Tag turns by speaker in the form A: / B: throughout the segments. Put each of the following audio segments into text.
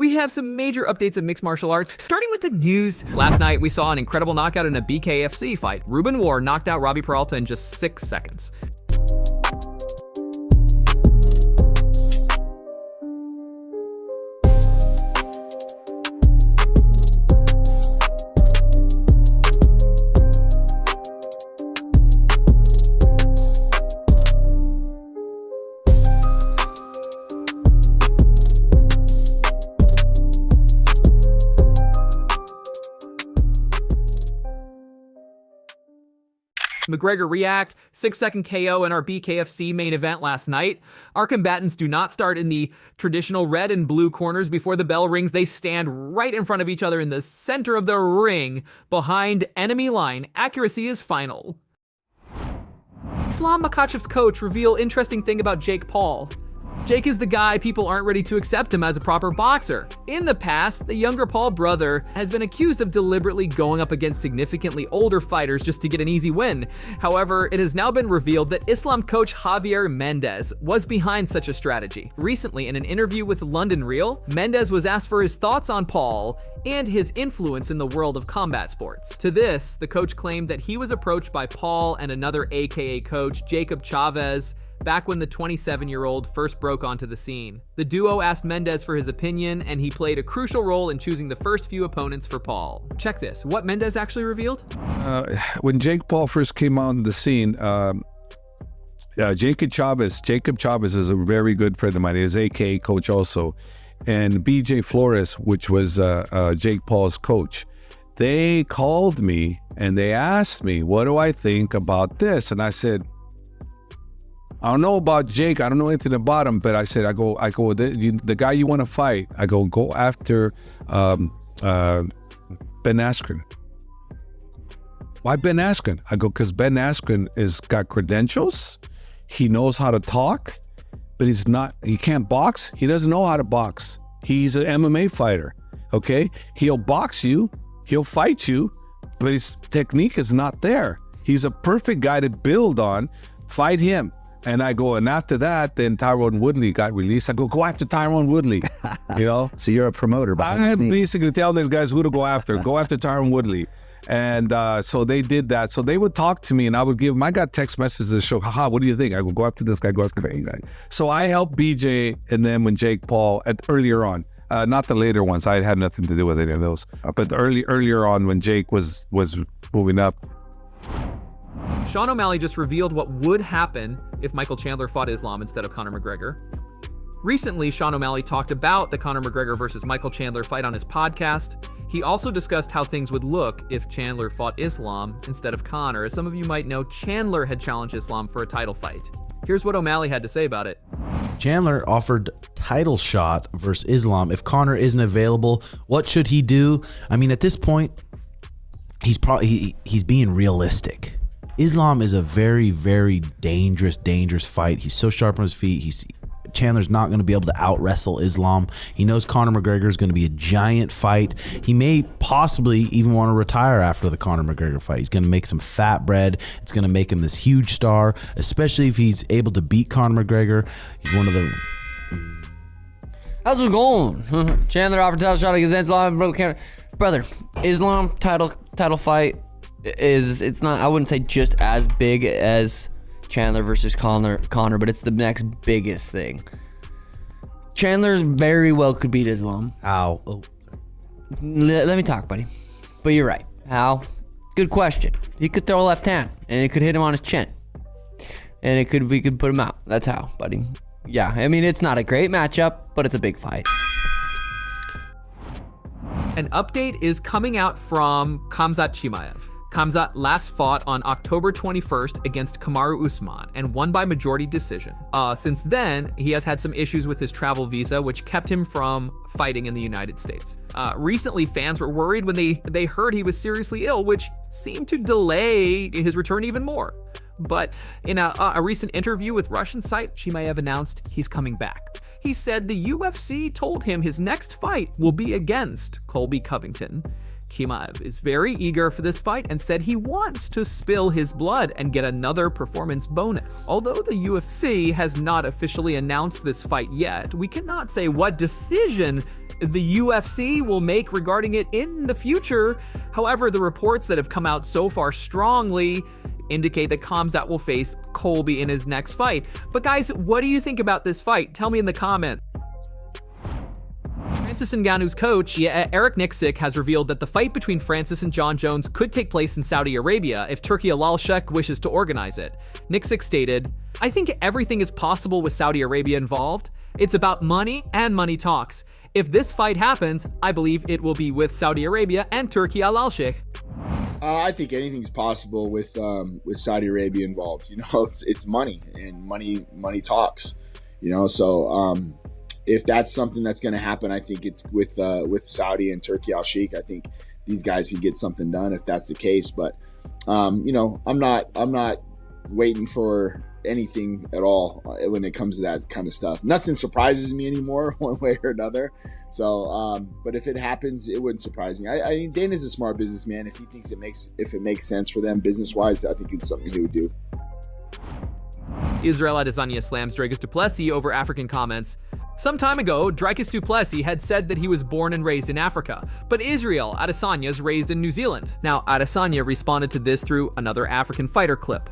A: We have some major updates of mixed martial arts, starting with the news. Last night, we saw an incredible knockout in a BKFC fight. Ruben War knocked out Robbie Peralta in just 6 seconds. McGregor react, 6-second KO in our BKFC main event last night. Our combatants do not start in the traditional red and blue corners before the bell rings. They stand right in front of each other in the center of the ring, behind enemy line. Accuracy is final. Islam Makhachev's coach reveal interesting thing about Jake Paul. Jake is the guy people aren't ready to accept him as a proper boxer. In the past, the younger Paul brother has been accused of deliberately going up against significantly older fighters just to get an easy win. However, it has now been revealed that Islam coach Javier Mendez was behind such a strategy. Recently, in an interview with London Real, Mendez was asked for his thoughts on Paul and his influence in the world of combat sports. To this, the coach claimed that he was approached by Paul and another AKA coach, Jacob Chavez, back when the 27-year-old first broke onto the scene. The duo asked Mendez for his opinion, and he played a crucial role in choosing the first few opponents for Paul. Check this, what Mendez actually revealed?
B: When Jake Paul first came on the scene, Jacob Chavez is a very good friend of mine. He is AKA coach also. And BJ Flores, which was Jake Paul's coach, they called me and they asked me, what do I think about this? And I said, I don't know about Jake. I don't know anything about him, but I said, I go, the guy you want to fight, I go after Ben Askren. Why Ben Askren? I go, because Ben Askren is got credentials. He knows how to talk, but he can't box. He doesn't know how to box. He's an MMA fighter, okay? He'll box you, he'll fight you, but his technique is not there. He's a perfect guy to build on. Fight him. And I go, and after that, then Tyron Woodley got released. I go after Tyron Woodley, you know?
C: So you're a promoter.
B: I basically tell these guys who to go after. Go after Tyron Woodley. And so they did that. So they would talk to me, and I would give them, I got text messages that show, haha, what do you think? I go after this guy, go after that guy. So I helped BJ, and then when Jake Paul, earlier on, not the later ones, I had nothing to do with any of those. But earlier on when Jake was moving up.
A: Sean O'Malley just revealed what would happen if Michael Chandler fought Islam instead of Conor McGregor. Recently, Sean O'Malley talked about the Conor McGregor versus Michael Chandler fight on his podcast. He also discussed how things would look if Chandler fought Islam instead of Conor. As some of you might know, Chandler had challenged Islam for a title fight. Here's what O'Malley had to say about it.
D: Chandler offered title shot versus Islam. If Conor isn't available, what should he do? I mean, at this point, he's being realistic. Islam is a very, very dangerous fight. He's so sharp on his feet. Chandler's not going to be able to out-wrestle Islam. He knows Conor McGregor is going to be a giant fight. He may possibly even want to retire after the Conor McGregor fight. He's going to make some fat bread. It's going to make him this huge star, especially if he's able to beat Conor McGregor. He's one of the...
E: How's it going? Chandler offered title shot against Islam. Brother, Islam title fight it's not, I wouldn't say just as big as Chandler versus Conor, but it's the next biggest thing. Chandler very well could beat Islam.
D: Ow. Oh.
E: Let me talk, buddy. But you're right. How? Good question. He could throw a left hand, and it could hit him on his chin. And we could put him out. That's how, buddy. Yeah, I mean, it's not a great matchup, but it's a big fight.
A: An update is coming out from Khamzat Chimaev. Khamzat last fought on October 21st against Kamaru Usman and won by majority decision. Since then, he has had some issues with his travel visa, which kept him from fighting in the United States. Recently, fans were worried when they heard he was seriously ill, which seemed to delay his return even more. But in a recent interview with Russian site, Chimaev announced he's coming back. He said the UFC told him his next fight will be against Colby Covington. Chimaev is very eager for this fight and said he wants to spill his blood and get another performance bonus. Although the UFC has not officially announced this fight yet, we cannot say what decision the UFC will make regarding it in the future. However, the reports that have come out so far strongly indicate that Khamzat will face Colby in his next fight. But guys, what do you think about this fight? Tell me in the comments. Francis Ngannou's coach, Eric Nixick, has revealed that the fight between Francis and John Jones could take place in Saudi Arabia if Turki Al-Sheikh wishes to organize it. Nixick stated, "I think everything is possible with Saudi Arabia involved. It's about money and money talks. If this fight happens, I believe it will be with Saudi Arabia and Turki Al-Sheikh."
C: I think anything's possible with Saudi Arabia involved. You know, it's money, and money talks. You know, so if that's something that's going to happen, I think it's with Saudi and Turki Al-Sheikh. I think these guys can get something done if that's the case. But you know, I'm not waiting for anything at all when it comes to that kind of stuff. Nothing surprises me anymore, one way or another. So, but if it happens, it wouldn't surprise me. I mean, Dana's a smart businessman. If he thinks if it makes sense for them business-wise, I think it's something he would do.
A: Israel Adesanya slams Dricus du Plessis over African comments. Some time ago, Dricus du Plessis had said that he was born and raised in Africa, but Israel Adesanya is raised in New Zealand. Now, Adesanya responded to this through another African fighter clip.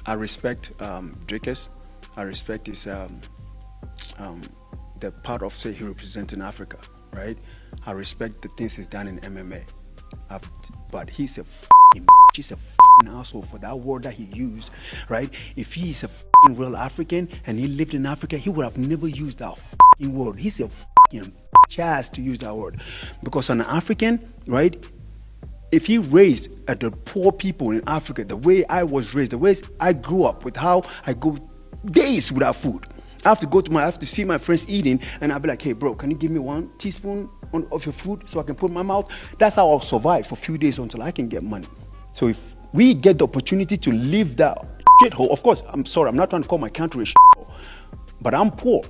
F: I respect Dricus. I respect his the part of say he represents in Africa, right? I respect the things he's done in MMA, but he's a he's a asshole for that word that he used, right? If he's a real African and he lived in Africa, he would have never used that word. He's a ass to use that word, because an African, right? If he raised at the poor people in Africa, the way I was raised, the way I grew up, with how I go days without food. I have to see my friends eating, and I'll be like, "Hey, bro, can you give me 1 teaspoon of your food so I can put in my mouth?" That's how I'll survive for a few days until I can get money. So if we get the opportunity to live that shithole, of course, I'm sorry, I'm not trying to call my country a shithole, but I'm poor.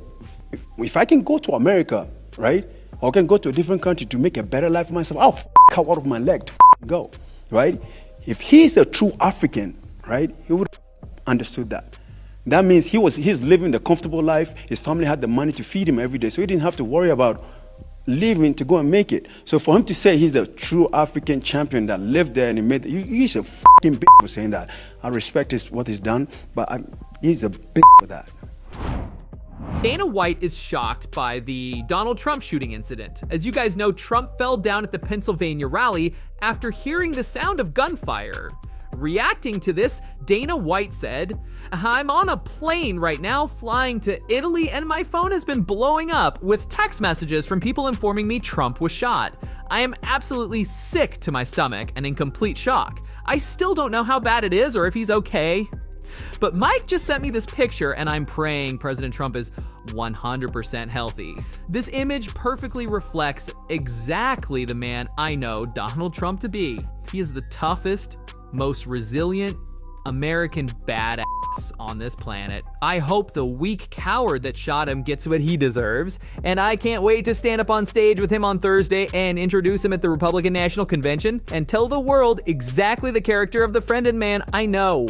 F: If I can go to America, right, or I can go to a different country to make a better life for myself, I'll cut out of my leg to go, right? If he's a true African, right, he would have understood that. That means he's living the comfortable life. His family had the money to feed him every day, so he didn't have to worry about leaving to go and make it. So for him to say he's the true African champion that lived there and he made it, he's a fucking bitch for saying that. I respect what he's done, but he's a bitch for that.
A: Dana White is shocked by the Donald Trump shooting incident. As you guys know, Trump fell down at the Pennsylvania rally after hearing the sound of gunfire. Reacting to this, Dana White said, "I'm on a plane right now flying to Italy, and my phone has been blowing up with text messages from people informing me Trump was shot. I am absolutely sick to my stomach and in complete shock. I still don't know how bad it is or if he's okay. But Mike just sent me this picture, and I'm praying President Trump is 100% healthy." This image perfectly reflects exactly the man I know Donald Trump to be. He is the toughest, most resilient American badass on this planet. I hope the weak coward that shot him gets what he deserves, and I can't wait to stand up on stage with him on Thursday and introduce him at the Republican National Convention and tell the world exactly the character of the friend and man I know.